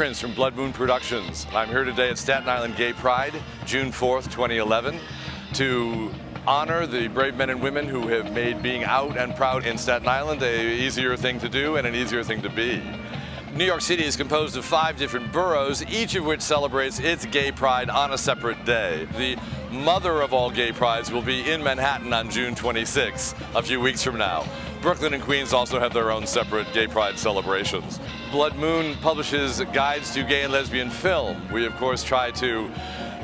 Prince from Blood Moon Productions. I'm here today at Staten Island Gay Pride, June 4th, 2011, to honor the brave men and women who have made being out and proud in Staten Island an easier thing to do and an easier thing to be. New York City is composed of 5 different boroughs, each of which celebrates its gay pride on a separate day. The mother of all gay prides will be in Manhattan on June 26, a few weeks from now. Brooklyn and Queens also have their own separate gay pride celebrations. Blood Moon publishes guides to gay and lesbian film. We, of course, try to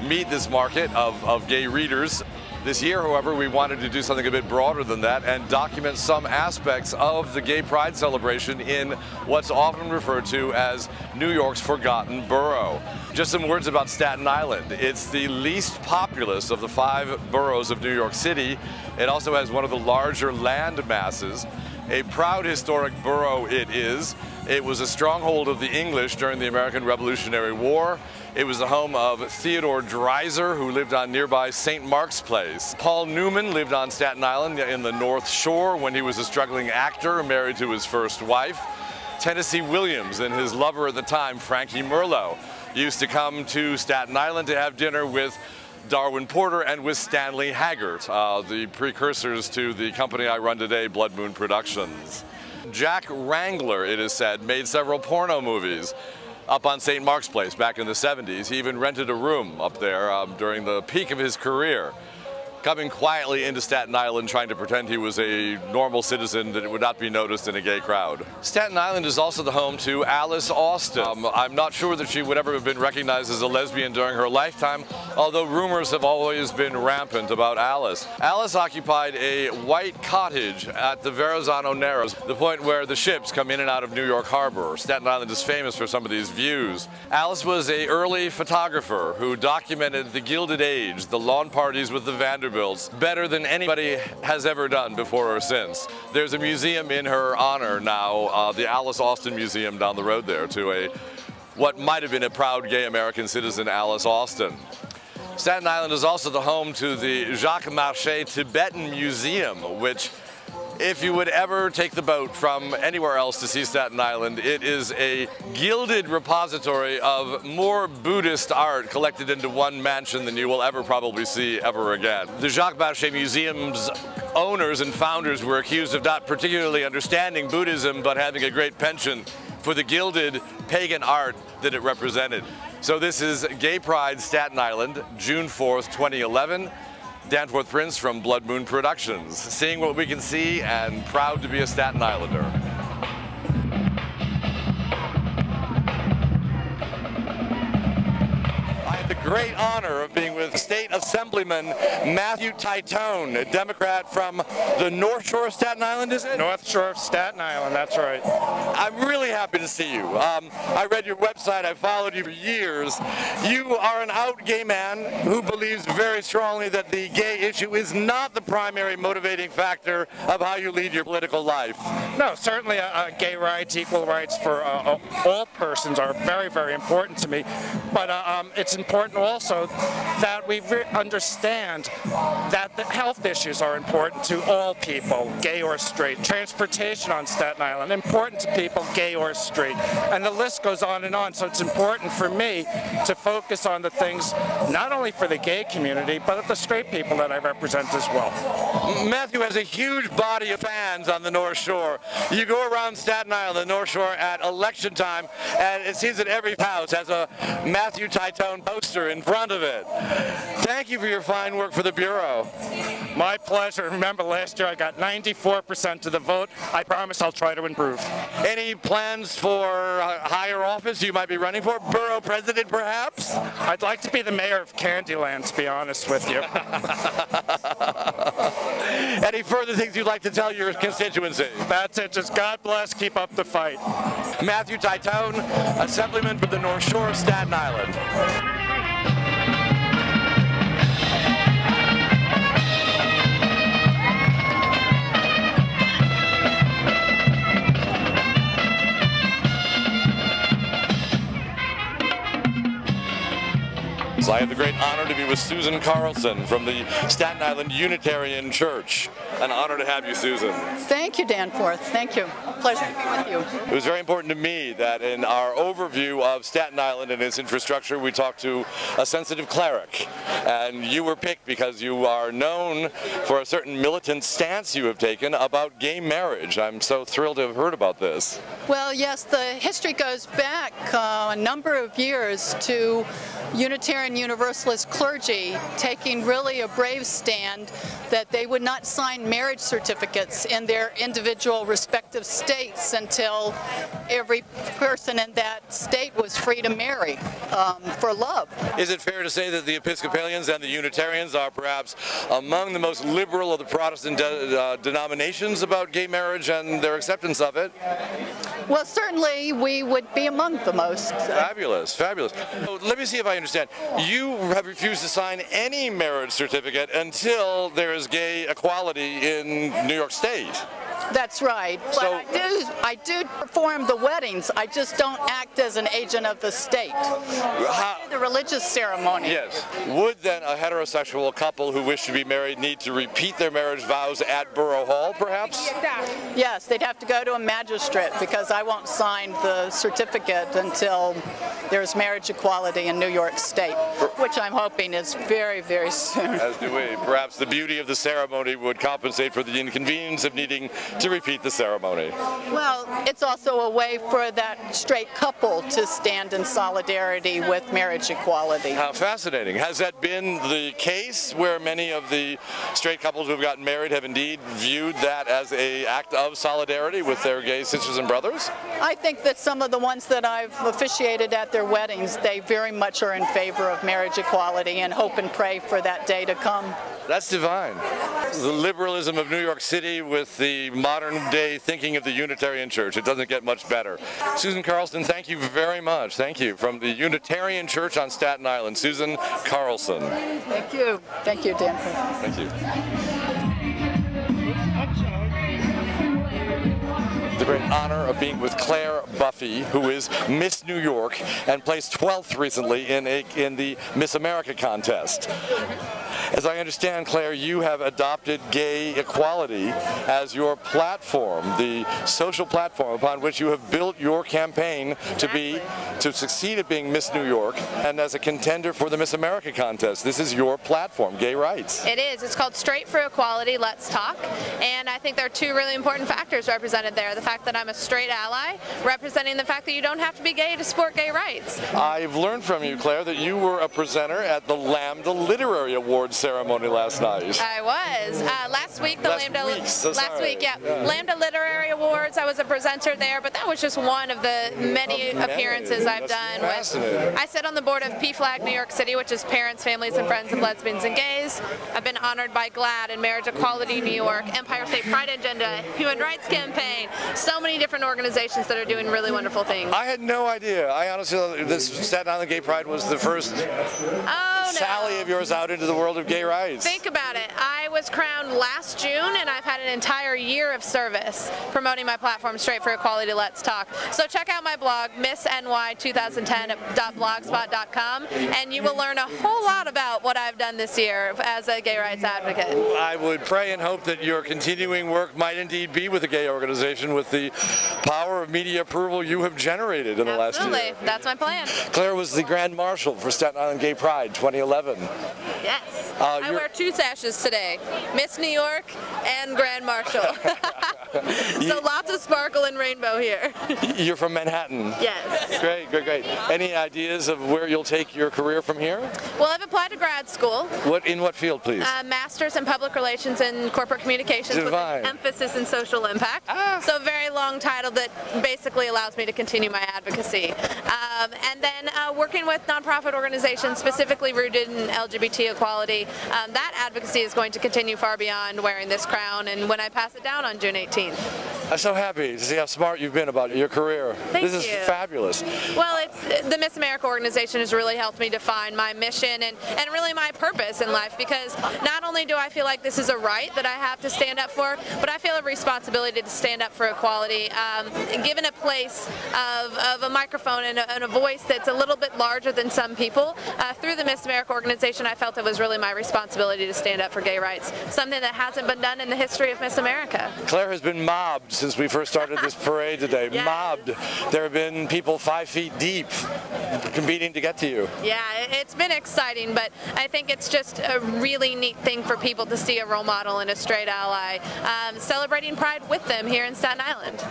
meet this market of gay readers. This year, however, we wanted to do something a bit broader than that and document some aspects of the gay pride celebration in what's often referred to as New York's forgotten borough. Just some words about Staten Island. It's the least populous of the 5 boroughs of New York City. It also has one of the larger land masses. A proud historic borough it is. It was a stronghold of the English during the American Revolutionary War. It was the home of Theodore Dreiser, who lived on nearby St. Mark's Place. Paul Newman lived on Staten Island in the North Shore when he was a struggling actor married to his first wife. Tennessee Williams and his lover at the time, Frankie Merlo, used to come to Staten Island to have dinner with Darwin Porter and with Stanley Haggart, the precursors to the company I run today, Blood Moon Productions. Jack Wrangler, it is said, made several porno movies up on St. Mark's Place back in the 70s. He even rented a room up there during the peak of his career, coming quietly into Staten Island trying to pretend he was a normal citizen that it would not be noticed in a gay crowd. Staten Island is also the home to Alice Austen. I'm not sure that she would ever have been recognized as a lesbian during her lifetime, although rumors have always been rampant about Alice. Alice occupied a white cottage at the Verrazano Narrows, the point where the ships come in and out of New York Harbor. Staten Island is famous for some of these views. Alice was an early photographer who documented the Gilded Age, the lawn parties with the Vanderbilts, better than anybody has ever done before or since. There's a museum in her honor now, the Alice Austen Museum down the road there, to what might have been a proud gay American citizen, Alice Austen. Staten Island is also the home to the Jacques Marchais Tibetan Museum, which, if you would ever take the boat from anywhere else to see Staten Island, it is a gilded repository of more Buddhist art collected into one mansion than you will ever probably see ever again. The Jacques Marchais Museum's owners and founders were accused of not particularly understanding Buddhism, but having a great penchant for the gilded pagan art that it represented. So this is Gay Pride, Staten Island, June 4th, 2011. Danforth Prince from Blood Moon Productions, seeing what we can see and proud to be a Staten Islander. I have the great honor of being with State Assemblyman Matthew Titone, a Democrat from the North Shore of Staten Island, is it? North Shore of Staten Island, that's right. I'm really happy to see you. I read your website, I followed you for years. You are an out gay man who believes very strongly that the gay issue is not the primary motivating factor of how you lead your political life. No, certainly gay rights, equal rights for all persons are very, very important to me. But it's important also that we understand that the health issues are important to all people, gay or straight. Transportation on Staten Island, important to people, gay or straight. And the list goes on and on. So it's important for me to focus on the things not only for the gay community, but of the straight people that I represent as well. Matthew has a huge body of fans on the North Shore. You go around Staten Island, the North Shore, at election time, and it seems that every house has a Matthew Titone poster in front of it. Thank you for your fine work for the Bureau. My pleasure. Remember, last year I got 94% of the vote. I promise I'll try to improve. Any plans for higher office you might be running for? Borough president, perhaps? I'd like to be the mayor of Candyland, to be honest with you. Any further things you'd like to tell your constituency? That's it. Just God bless. Keep up the fight. Matthew Titone, Assemblyman for the North Shore of Staten Island. So I have the great honor to be with Susan Carlson from the Staten Island Unitarian Church. An honor to have you, Susan. Thank you, Danforth. Thank you. Pleasure to be with you. It was very important to me that in our overview of Staten Island and its infrastructure, we talked to a sensitive cleric. And you were picked because you are known for a certain militant stance you have taken about gay marriage. I'm so thrilled to have heard about this. Well, yes, the history goes back a number of years to Unitarian Universalist clergy taking really a brave stand that they would not sign marriage certificates in their individual respective states until every person in that state was free to marry for love. Is it fair to say that the Episcopalians and the Unitarians are perhaps among the most liberal of the Protestant denominations about gay marriage and their acceptance of it? Well, certainly we would be among the most. Fabulous, fabulous. So let me see if I understand. You have refused to sign any marriage certificate until there is gay equality in New York State. That's right. But So, I do perform the weddings. I just don't act as an agent of the state. The religious ceremony. yes. Would then a heterosexual couple who wish to be married need to repeat their marriage vows at Borough Hall, perhaps? Yes, they'd have to go to a magistrate because I won't sign the certificate until there's marriage equality in New York State, which I'm hoping is very, very soon. As do we. Perhaps the beauty of the ceremony would compensate for the inconvenience of needing to repeat the ceremony. Well, it's also a way for that straight couple to stand in solidarity with marriage equality. How fascinating. Has that been the case where many of the straight couples who have gotten married have indeed viewed that as an act of solidarity with their gay sisters and brothers? I think that some of the ones that I've officiated at their weddings, they very much are in favor of marriage equality and hope and pray for that day to come. That's divine. The liberalism of New York City with the modern day thinking of the Unitarian Church. It doesn't get much better. Susan Carlson, thank you very much. Thank you. From the Unitarian Church on Staten Island, Susan Carlson. Thank you. Thank you, Danforth. Thank you. The great honor of being with Claire Buffy, who is Miss New York and placed 12th recently in the Miss America contest. As I understand, Claire, you have adopted gay equality as your platform, the social platform upon which you have built your campaign to succeed at being Miss New York and as a contender for the Miss America contest. This is your platform, gay rights. It is. It's called Straight for Equality, Let's Talk. And I think there are two really important factors represented there. The fact that I'm a straight ally, representing the fact that you don't have to be gay to support gay rights. I've learned from you, Claire, that you were a presenter at the Lambda Literary Awards ceremony last night. I was. Last week, the Lambda Literary Awards, I was a presenter there, but that was just one of the many appearances I've done. I sit on the board of PFLAG New York City, which is Parents, Families, and Friends of Lesbians and Gays. I've been honored by GLAAD and Marriage Equality New York, Empire State Pride Agenda, Human Rights Campaign, so many different organizations that are doing really wonderful things. I had no idea. I honestly thought this Staten Island Gay Pride was the first sally of yours out into the world of gay rights. Think about it. I was crowned last June, and I've had an entire year of service promoting my platform, Straight for Equality, Let's Talk. So check out my blog, missny2010.blogspot.com, and you will learn a whole lot about what I've done this year as a gay rights advocate. I would pray and hope that your continuing work might indeed be with a gay organization with the power of media approval you have generated in the last year. Absolutely. That's my plan. Claire was the Grand Marshal for Staten Island Gay Pride 2011. Yes. I wear two sashes today, Miss New York and Grand Marshal. So lots of sparkle and rainbow here. You're from Manhattan. Yes. Great, great, great. Any ideas of where you'll take your career from here? Well, I've applied to grad school. In what field, please? Master's in Public Relations and Corporate Communications with an emphasis in social impact. So a very long title that basically allows me to continue my advocacy. And then working with nonprofit organizations specifically rooted in LGBT equality. That advocacy is going to continue far beyond wearing this crown and when I pass it down on June 18th. I'm so happy to see how smart you've been about your career. Thank you. This is fabulous. Well, the Miss America organization has really helped me define my mission and really my purpose in life, because not only do I feel like this is a right that I have to stand up for, but I feel a responsibility to stand up for equality. Given a place of a microphone and a voice that's a little bit larger than some people, through the Miss America organization, I felt it was really my responsibility to stand up for gay rights, something that hasn't been done in the history of Miss America. Claire has been mobbed since we first started this parade today. Yes. Mobbed. There have been people 5 feet deep competing to get to you. Yeah, it's been exciting, but I think it's just a really neat thing for people to see a role model and a straight ally celebrating pride with them here in Staten Island.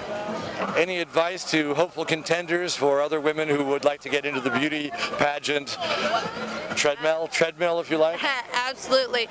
Any advice to hopeful contenders for other women who would like to get into the beauty pageant treadmill, if you like? Absolutely.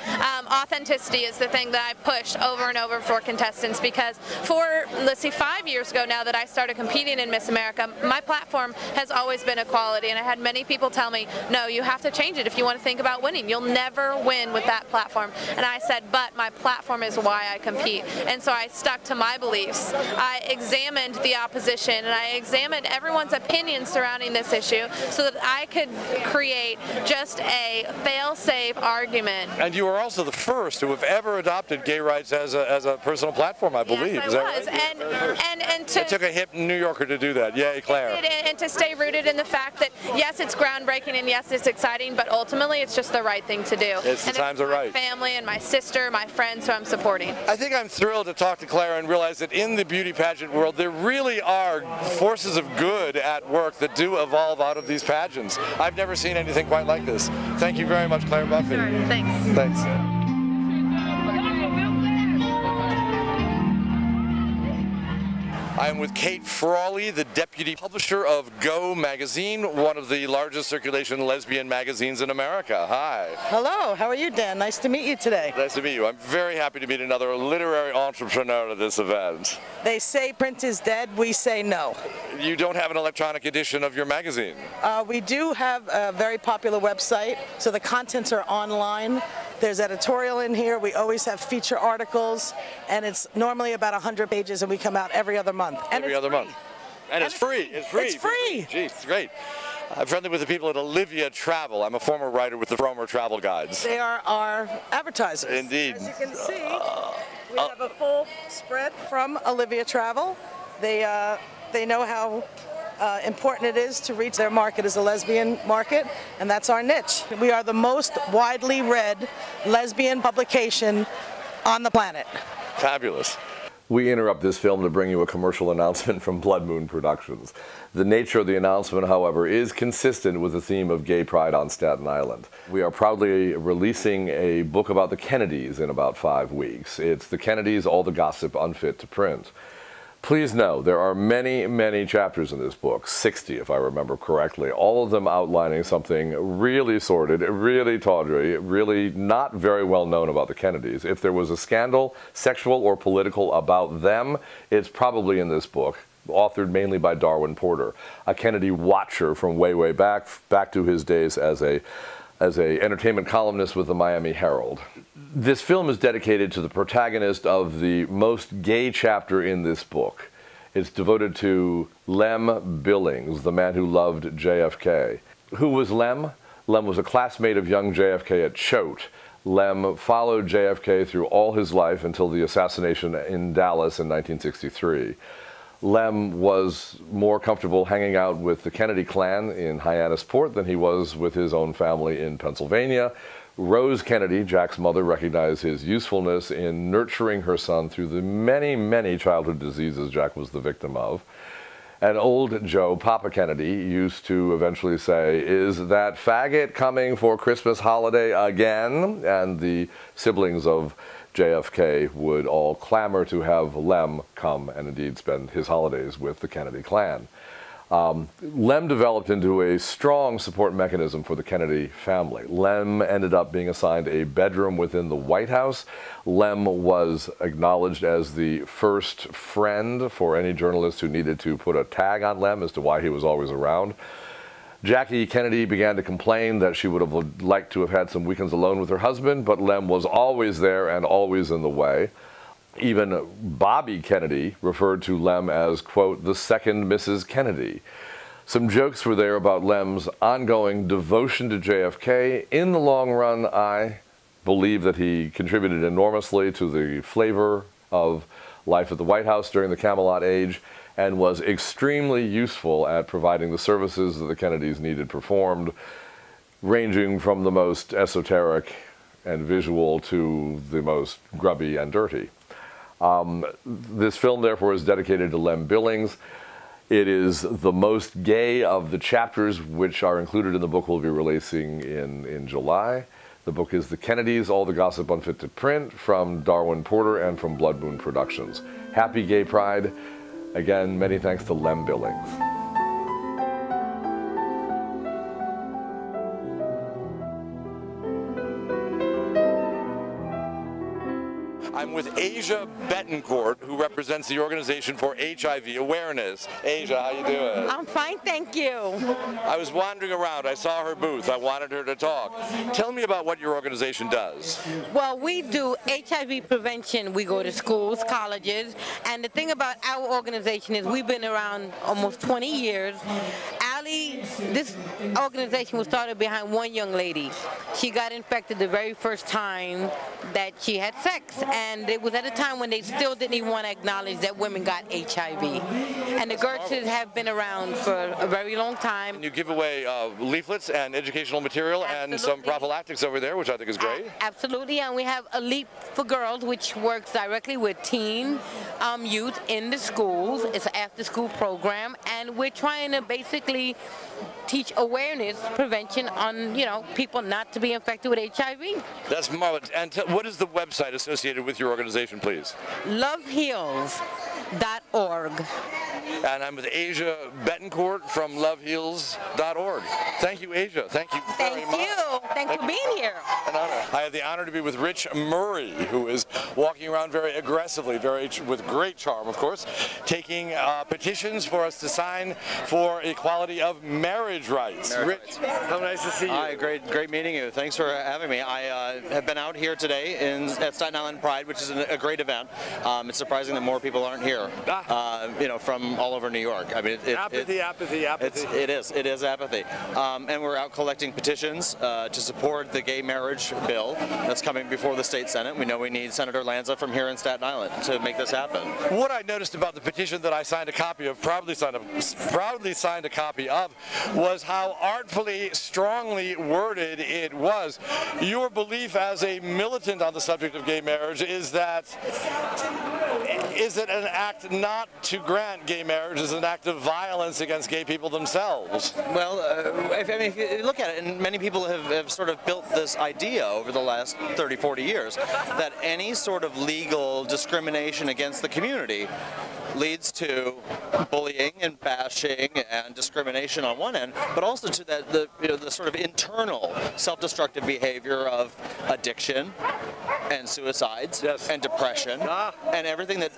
Authenticity is the thing that I push over and over for contestants, because for, let's see, 5 years ago now that I started competing in Miss America, my platform has always been equality, and I had many people tell me, no, you have to change it if you want to think about winning. You'll never win with that platform. And I said, but my platform is why I compete. And so I stuck to my beliefs. I examined the opposition, and I examined everyone's opinions surrounding this issue so that I could create just a fail-safe argument. And you were also the first to have ever adopted gay rights as a personal platform, I believe. Yes, is I that was. Right? And to, it took a hip New Yorker to do that. Yay, Claire. And to stay rooted in the fact that, yes, it's groundbreaking and yes, it's exciting, but ultimately it's just the right thing to do. It's the times are right. My family and my sister, my friends who I'm supporting. I think I'm thrilled to talk to Claire and realize that in the beauty pageant world, there really are forces of good at work that do evolve out of these pageants. I've never seen anything quite like this. Thank you very much, Claire Buffy. Sure, thanks. Thanks. I am with Kate Frawley, the deputy publisher of Go magazine, one of the largest circulation lesbian magazines in America. Hi. Hello, how are you, Dan? Nice to meet you today. Nice to meet you. I'm very happy to meet another literary entrepreneur at this event. They say print is dead, we say no. You don't have an electronic edition of your magazine? We do have a very popular website, so the contents are online. There's editorial in here. We always have feature articles, and it's normally about 100 pages, and we come out every other month. And every other month. And it's free. It's free. It's free. Geez, it's great. I'm friendly with the people at Olivia Travel. I'm a former writer with the Fromer Travel Guides. They are our advertisers. Indeed. As you can see, we have a full spread from Olivia Travel. They know how important it is to reach their market as a lesbian market, and that's our niche. We are the most widely read lesbian publication on the planet. Fabulous. We interrupt this film to bring you a commercial announcement from Blood Moon Productions. The nature of the announcement, however, is consistent with the theme of gay pride on Staten Island. We are proudly releasing a book about the Kennedys in about 5 weeks. It's The Kennedys, All the Gossip Unfit to Print. Please know, there are many, many chapters in this book, 60 if I remember correctly, all of them outlining something really sordid, really tawdry, really not very well known about the Kennedys. If there was a scandal, sexual or political, about them, it's probably in this book, authored mainly by Darwin Porter, a Kennedy watcher from way, way back to his days as a entertainment columnist with the Miami Herald. This film is dedicated to the protagonist of the most gay chapter in this book. It's devoted to Lem Billings, the man who loved JFK. Who was Lem? Lem was a classmate of young JFK at Choate. Lem followed JFK through all his life until the assassination in Dallas in 1963. Lem was more comfortable hanging out with the Kennedy clan in Hyannisport than he was with his own family in Pennsylvania. Rose Kennedy, Jack's mother, recognized his usefulness in nurturing her son through the many, many childhood diseases Jack was the victim of. And old Joe, Papa Kennedy, used to eventually say, "Is that faggot coming for Christmas holiday again?" And the siblings of JFK would all clamor to have Lem come and indeed spend his holidays with the Kennedy clan. Lem developed into a strong support mechanism for the Kennedy family. Lem ended up being assigned a bedroom within the White House. Lem was acknowledged as the first friend for any journalist who needed to put a tag on Lem as to why he was always around. Jackie Kennedy began to complain that she would have liked to have had some weekends alone with her husband, but Lem was always there and always in the way. Even Bobby Kennedy referred to Lem as, quote, the second Mrs. Kennedy. Some jokes were there about Lem's ongoing devotion to JFK. In the long run, I believe that he contributed enormously to the flavor of life at the White House during the Camelot age and was extremely useful at providing the services that the Kennedys needed performed, ranging from the most esoteric and visual to the most grubby and dirty. This film, therefore, is dedicated to Lem Billings. It is the most gay of the chapters which are included in the book we'll be releasing in July. The book is The Kennedys, All the Gossip Unfit to Print, from Darwin Porter and from Blood Moon Productions. Happy Gay Pride. Again, many thanks to Lem Billings. I'm with Asia Betancourt, who represents the Organization for HIV Awareness. Asia, how you doing? I'm fine, thank you. I was wandering around. I saw her booth. I wanted her to talk. Tell me about what your organization does. Well, we do HIV prevention. We go to schools, colleges, and the thing about our organization is we've been around almost 20 years. This organization was started behind one young lady. She got infected the very first time that she had sex, and it was at a time when they still didn't even want to acknowledge that women got HIV. And the Gertzes have been around for a very long time. And you give away leaflets and educational material. Absolutely. And some prophylactics over there, which I think is great. Absolutely, and we have a Leap for Girls, which works directly with teen youth in the schools. It's an after-school program, and we're trying to basically teach awareness, prevention on, people not to be infected with HIV. That's marvelous. And what is the website associated with your organization, please? loveheals.org. And I'm with Asia Betancourt from loveheals.org. Thank you, Asia. Thank you very much. Thank you for being here. An honor. I have the honor to be with Rich Murray, who is walking around very aggressively, with great charm, of course, taking petitions for us to sign for equality of marriage rights. Rich, how nice to see you. Hi, great meeting you. Thanks for having me. I have been out here today at Staten Island Pride, which is a great event. It's surprising that more people aren't here, from all over New York. I mean, apathy. It is apathy. And we're out collecting petitions to support the gay marriage bill that's coming before the state Senate. We know we need Senator Lanza from here in Staten Island to make this happen. What I noticed about the petition that I signed a copy of, proudly signed a copy of, was how artfully, strongly worded it was. Your belief as a militant on the subject of gay marriage is that an act not to grant gay marriage is an act of violence against gay people themselves? Well, if you look at it, and many people have sort of built this idea over the last 30, 40 years, that any sort of legal discrimination against the community leads to bullying and bashing and discrimination on one end, but also to the sort of internal self-destructive behavior of addiction and suicides and depression and everything that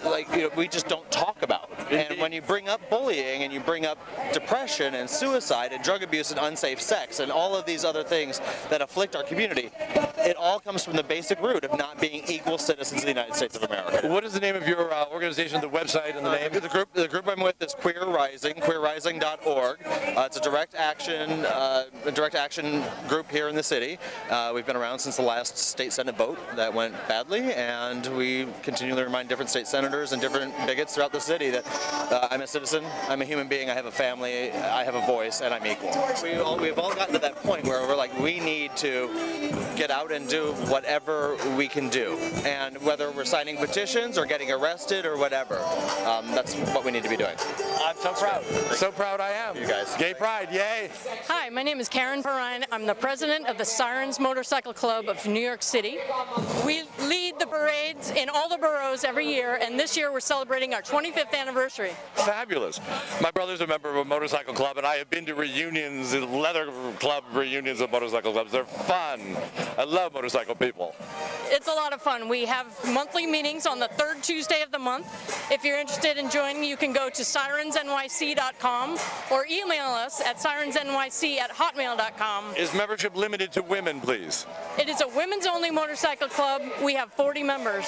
we just don't talk about. And when you bring up bullying and you bring up depression and suicide and drug abuse and unsafe sex and all of these other things that afflict our community, it all comes from the basic root of not being equal citizens of the United States of America. What is the name of your organization, the website, and the name? The group I'm with is Queer Rising, queerrising.org. It's a direct action group here in the city. We've been around since the last state Senate vote that went badly, and we continually remind different state senators and different bigots throughout the city that I'm a citizen, I'm a human being, I have a family, I have a voice, and I'm equal. We've all gotten to that point where we're like, we need to get out and do whatever we can do, and whether we're signing petitions or getting arrested or whatever, that's what we need to be doing. I'm so proud. So proud I am. You guys. Gay Pride, yay. Hi, my name is Karen Perrine. I'm the president of the Sirens Motorcycle Club of New York City. We lead the parades in all the boroughs every year, and this year we're celebrating our 25th anniversary. Fabulous. My brother's a member of a motorcycle club, and I have been to reunions, leather club reunions of motorcycle clubs. They're fun. I love motorcycle people. It's a lot of fun. We have monthly meetings on the third Tuesday of the month. If you're interested in joining, you can go to sirensnyc.com or email us at sirensnyc@hotmail.com. Is membership limited to women, please? It is a women's-only motorcycle club. We have 40 members.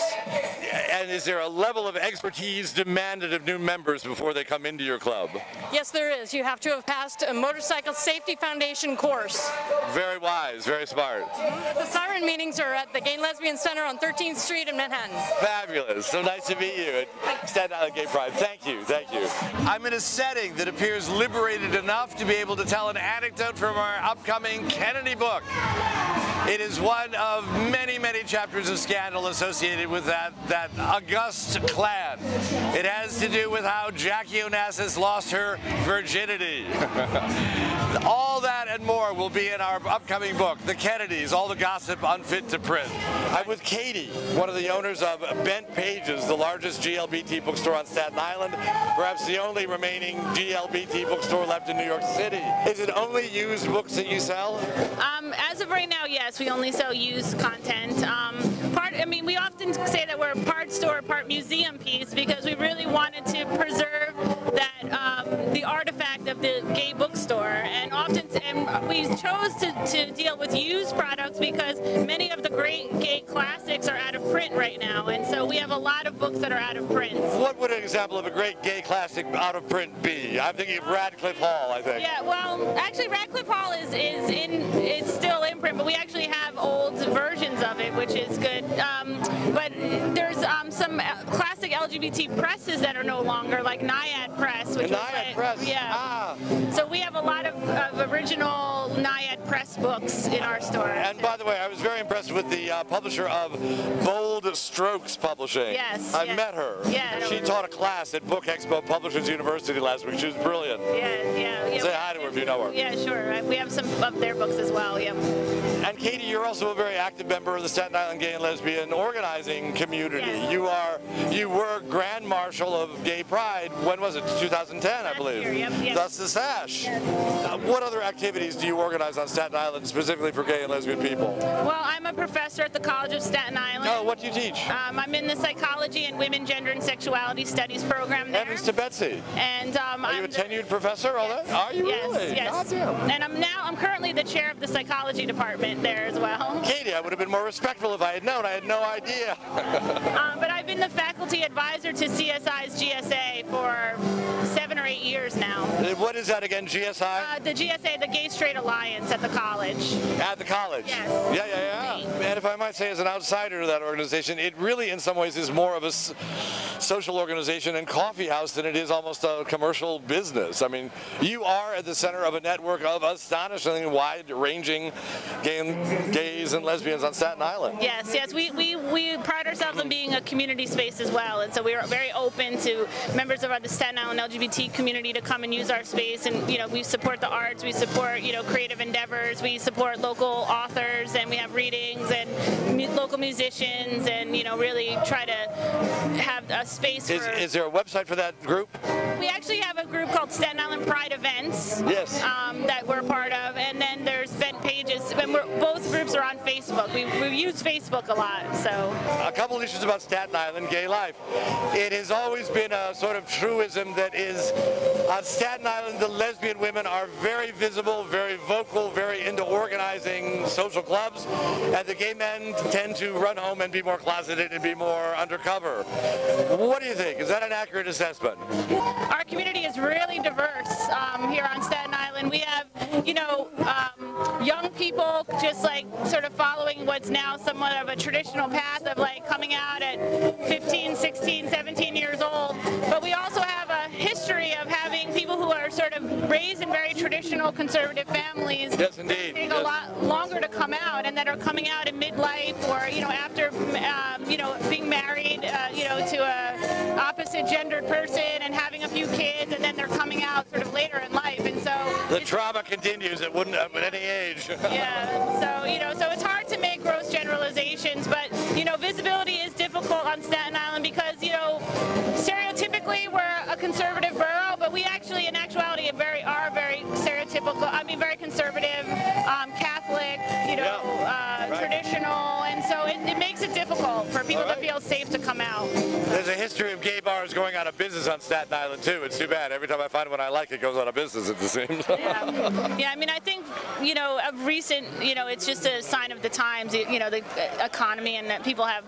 And is there a level of expertise demanded of new members before they come into your club? Yes, there is. You have to have passed a Motorcycle Safety Foundation course. Very wise, very smart. The Siren meetings are at the Gay and Lesbian Center on 13th Street in Manhattan. Fabulous. So nice to meet you at Staten Island Gay Pride. Thank you, thank you. I'm in a setting that appears liberated enough to be able to tell an anecdote from our upcoming Kennedy book. It is one of many, many chapters of scandal associated with that august clan. It has to do with how Jackie Onassis lost her virginity. All that and more will be in our upcoming book, The Kennedys, All the Gossip Unfit to Print. I'm with Katie, one of the owners of Bent Pages, the largest GLBT bookstore on Staten Island, perhaps the only remaining GLBT bookstore left in New York City. Is it only used books that you sell? As of right now, yes, we only sell used content. We often say that we're a part store, part museum piece because we really wanted to preserve that the artifact of the gay bookstore, and we chose to deal with used products because many of the great gay classics are out of print right now, and so we have a lot of books that are out of print. What would an example of a great gay classic out of print be? I'm thinking of Radcliffe Hall, I think. Yeah, well, actually Radcliffe Hall it's still in print, but we actually have old versions of it, which is good. But there's some classic LGBT presses that are no longer, like Naiad Press, which Naiad Press. Yeah. Ah. So we have a lot of original Naiad Press books in our store. And by the way, I was very impressed with the publisher of Bold Strokes Publishing. Yes. I met her. Yeah. She taught a class at Book Expo Publishers University last week. She was brilliant. Yeah. Say hi to her if you know her. Yeah, sure. We have some of their books as well. Yeah. And Katie, you're also a very active member of the Staten Island Gay and Lesbian organizing community. Yes. You were Grand Marshal of Gay Pride. When was it? 2010, I believe. Last year, yep. Thus the sash. Yes. What other activities do you organize on Staten Island specifically for gay and lesbian people? Well, I'm a professor at the College of Staten Island. Oh, what do you teach? I'm in the Psychology and Women, Gender, and Sexuality Studies program there. Heavens to Betsy. And are you a tenured professor? All that? Are you really? Yes. Goddamn. And I'm currently the chair of the psychology department there as well. Katie, I would have been more respectful if I had known. I had no idea. But I've been the faculty advisor to CSI's GSA for 7 or 8 years now. What is that again, GSI? The GSA, the Gay Straight Alliance at the college. At the college? Yes. Yeah. And if I might say, as an outsider to that organization, it really in some ways is more of a social organization and coffee house than it is almost a commercial business. I mean, you are at the center of a network of astonishingly wide-ranging gays and lesbians on Staten Island. Yes. We pride ourselves on being a community space as well, and so we are very open to members of the Staten Island LGBT community to come and use our space, and we support the arts, we support creative endeavors, we support local authors, and we have readings and local musicians, and really try to have a space for... Is there a website for that group? We actually have a group called Staten Island Pride Events. Yes. That we're part of, and then there's Bent Pages, and both groups are on Facebook. We use Facebook a lot, so... A couple issues about Staten Island gay life. It has always been a sort of truism that is, on Staten Island, the lesbian women are very visible, very vocal, very into organizing social clubs, and the gay men tend to run home and be more closeted and be more undercover. What do you think? Is that an accurate assessment? Our community is really diverse here on Staten Island. We have, young people just sort of following what's now somewhat of a traditional path of coming out at 15, 16, 17 years old. But we also have a history of having people who are sort of raised in very traditional conservative families. Yes, indeed. Take a lot longer to come out, and that are coming out in midlife or after being married to a opposite gendered person and having a few kids, and then they're coming out sort of later in life, and so the trauma continues. It wouldn't have at any age. Yeah. So it's hard to make gross generalizations, but visibility is difficult on Staten Island because stereotypically we're a conservative borough, but we actually in actuality are very stereotypical. Very conservative, Catholic, right. Traditional, and so it makes it feel safe to come out. There's a history of gay bars going out of business on Staten Island too. It's too bad. Every time I find one I like, it goes out of business, it seems. Yeah, I mean, I think, you know, of recent, you know, it's just a sign of the times, you know, the economy, and that people have,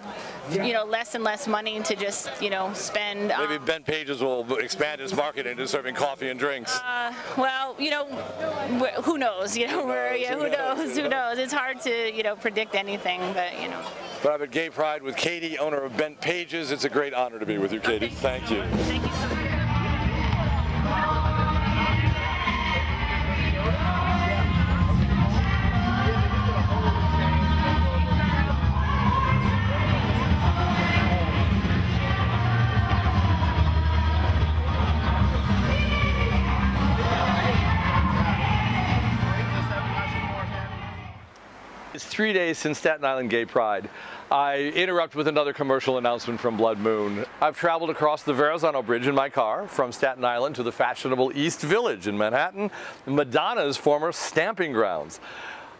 you know, less and less money to just, you know, spend. Maybe Ben Pages will expand his market into serving coffee and drinks. Well, you know, who knows? You know, who knows? Who knows? It's hard to, you know, predict anything, but, you know. But I'm at Gay Pride with Katie, owner of Bent Pages. It's a great honor to be with you, Katie. Thank you. Thank you so much. It's 3 days since Staten Island Gay Pride. I interrupt with another commercial announcement from Blood Moon. I've traveled across the Verrazano Bridge in my car from Staten Island to the fashionable East Village in Manhattan, Madonna's former stamping grounds.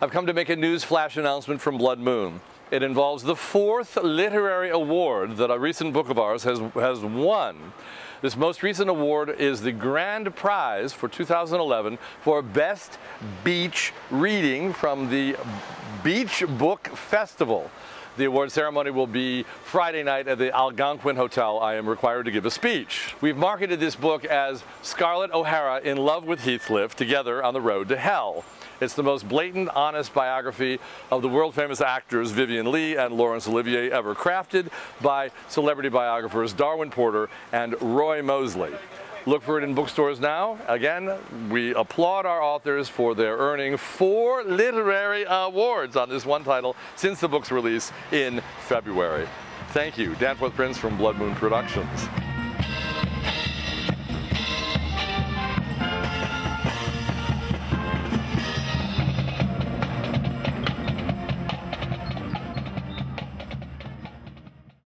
I've come to make a news flash announcement from Blood Moon. It involves the 4th literary award that a recent book of ours has won. This most recent award is the grand prize for 2011 for Best Beach Reading from the Beach Book Festival. The award ceremony will be Friday night at the Algonquin Hotel. I am required to give a speech. We've marketed this book as Scarlett O'Hara in Love with Heathcliff, Together on the Road to Hell. It's the most blatant, honest biography of the world-famous actors Vivien Leigh and Laurence Olivier ever crafted by celebrity biographers Darwin Porter and Roy Mosley. Look for it in bookstores now. Again, we applaud our authors for their earning 4 literary awards on this one title since the book's release in February. Thank you. Danforth Prince from Blood Moon Productions.